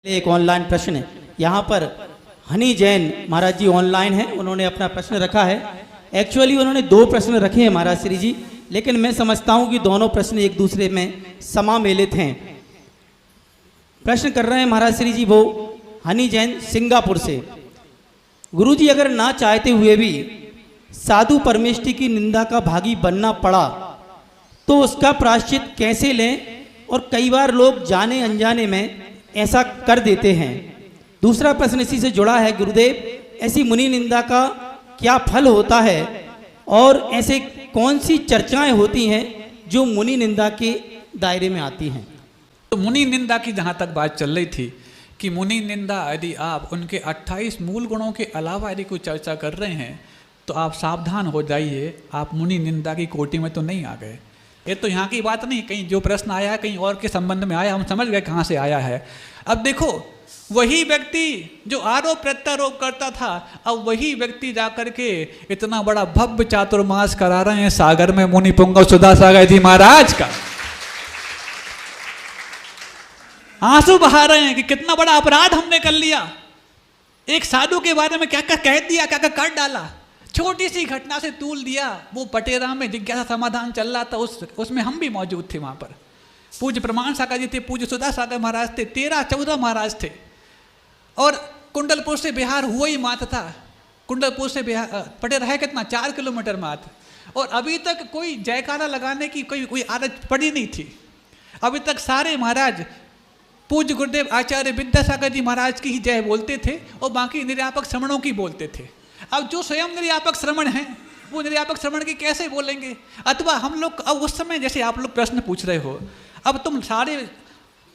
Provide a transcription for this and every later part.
एक ऑनलाइन प्रश्न है। यहाँ पर हनी जैन महाराज जी ऑनलाइन हैं, उन्होंने अपना प्रश्न रखा है। एक्चुअली उन्होंने दो प्रश्न रखे हैं महाराज श्री जी, लेकिन मैं समझता हूँ कि दोनों प्रश्न एक दूसरे में समामेलित हैं। प्रश्न कर रहे हैं महाराज श्री जी वो हनी जैन सिंगापुर से। गुरु जी, अगर ना चाहते हुए भी साधु परमेष्ठी की निंदा का भागी बनना पड़ा तो उसका प्रायश्चित कैसे लें? और कई बार लोग जाने अनजाने में ऐसा कर देते हैं। दूसरा प्रश्न इसी से जुड़ा है, गुरुदेव, ऐसी मुनि निंदा का क्या फल होता है और ऐसे कौन सी चर्चाएं होती हैं जो मुनि निंदा के दायरे में आती हैं? तो मुनि निंदा की जहाँ तक बात चल रही थी कि मुनि निंदा यदि आप उनके 28 मूल गुणों के अलावा यदि कोई चर्चा कर रहे हैं तो आप सावधान हो जाइए, आप मुनि निंदा की कोटि में तो नहीं आ गए। ये तो यहाँ की बात नहीं, कहीं जो प्रश्न आया है कहीं और के संबंध में आया, हम समझ गए कहाँ से आया है। अब देखो, वही व्यक्ति जो आरोप प्रत्यारोप करता था, अब वही व्यक्ति जाकर के इतना बड़ा भव्य चातुर्मास करा रहे हैं सागर में मुनि पुंगव सुधा सागर जी महाराज का। आंसू बहा रहे हैं कि कितना बड़ा अपराध हमने कर लिया, एक साधु के बारे में क्या क्या कह दिया, क्या क्या कर डाला, छोटी सी घटना से तूल दिया। वो पटेरा में जिज्ञासा समाधान चल रहा था, उसमें हम भी मौजूद थे। वहाँ पर पूज्य प्रमाण सागर जी थे, पूज्य सुधा सागर महाराज थे, 13-14 महाराज थे। और कुंडलपुर से बिहार हुआ ही मात्र था। कुंडलपुर से बिहार पटेरा है कितना, 4 किलोमीटर मात्र। और अभी तक कोई जयकारा लगाने की कोई आदत पड़ी नहीं थी। अभी तक सारे महाराज पूज्य गुरुदेव आचार्य विद्यासागर जी महाराज की ही जय बोलते थे और बाकी निर्यापक श्रमणों की बोलते थे। अब जो स्वयं निर्यापक श्रमण हैं वो निर्यापक श्रमण की कैसे बोलेंगे? अथवा हम लोग अब उस समय जैसे आप लोग प्रश्न पूछ रहे हो, अब तुम सारे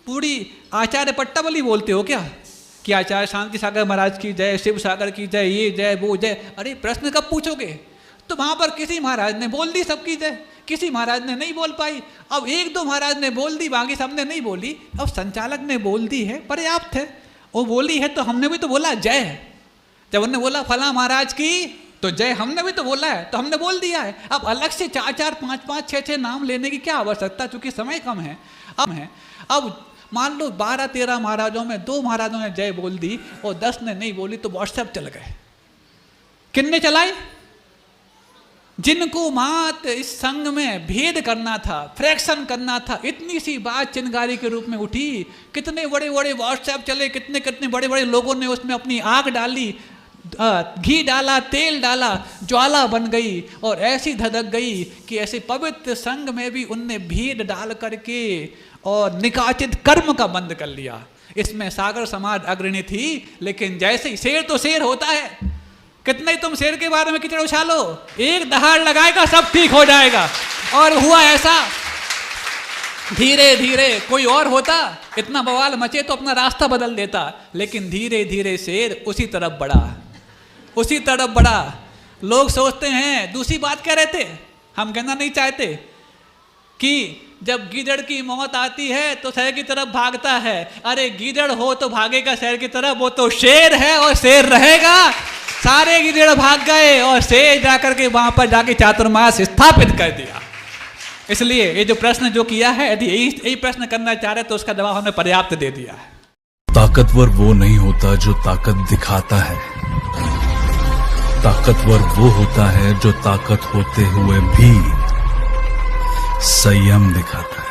पूरी आचार्य पट्टावली बोलते हो क्या कि आचार्य शांति सागर महाराज की जय, शिव सागर की जय, ये जय वो जय। अरे प्रश्न कब पूछोगे? तो वहाँ पर किसी महाराज ने बोल दी सबकी जय, किसी महाराज ने नहीं बोल पाई। अब 1-2 महाराज ने बोल दी, बाकी सबने नहीं बोली। अब संचालक ने बोल दी है, पर्याप्त है। वो बोली है तो हमने भी तो बोला जय। जब उन्होंने बोला फला महाराज की तो जय, हमने भी तो बोला है तो हमने बोल दिया है। अब अलग से 4-4, 5-5, 6-6 नाम लेने की क्या आवश्यकता, चूंकि समय कम है। अब मान लो 12-13 महाराजों में 2 महाराजों ने जय बोल दी और 10 ने नहीं बोली, तो व्हाट्सएप चल गए। किन्ने चलाए? जिनको मात इस संघ में भेद करना था, फ्रैक्शन करना था, इतनी सी बात चिनगारी के रूप में उठी। कितने बड़े बड़े व्हाट्सएप चले, कितने कितने बड़े बड़े लोगों ने उसमें अपनी आग डाली, घी डाला, तेल डाला, ज्वाला बन गई और ऐसी धधक गई कि ऐसे पवित्र संघ में भी उनने भेद डाल करके और निकाचित कर्म का बंद कर लिया। इसमें सागर समाज अग्रणी थी, लेकिन जैसे ही शेर तो शेर होता है, कितना ही तुम शेर के बारे में कीचड़ उछालो, एक दहाड़ लगाएगा सब ठीक हो जाएगा। और हुआ ऐसा, धीरे धीरे कोई और होता, इतना बवाल मचे तो अपना रास्ता बदल देता, लेकिन धीरे धीरे शेर उसी तरफ बढ़ा, उसी तरफ बढ़ा। लोग सोचते हैं, दूसरी बात कह रहे थे, हम कहना नहीं चाहते कि जब गीदड़ की मौत आती है तो शहर की तरफ भागता है। अरे गीदड़ हो तो भागेगा शहर की तरफ, वो तो शेर है और शेर रहेगा। सारे गीदड़ भाग गए और शेर जाकर के वहां पर जाके चातुर्मास स्थापित कर दिया। इसलिए ये जो प्रश्न जो किया है, यदि यही प्रश्न करना चाह रहे तो उसका जवाब हमने पर्याप्त दे दिया है। ताकतवर वो नहीं होता जो ताकत दिखाता है, ताकतवर वो होता है जो ताकत होते हुए भी संयम दिखाता है।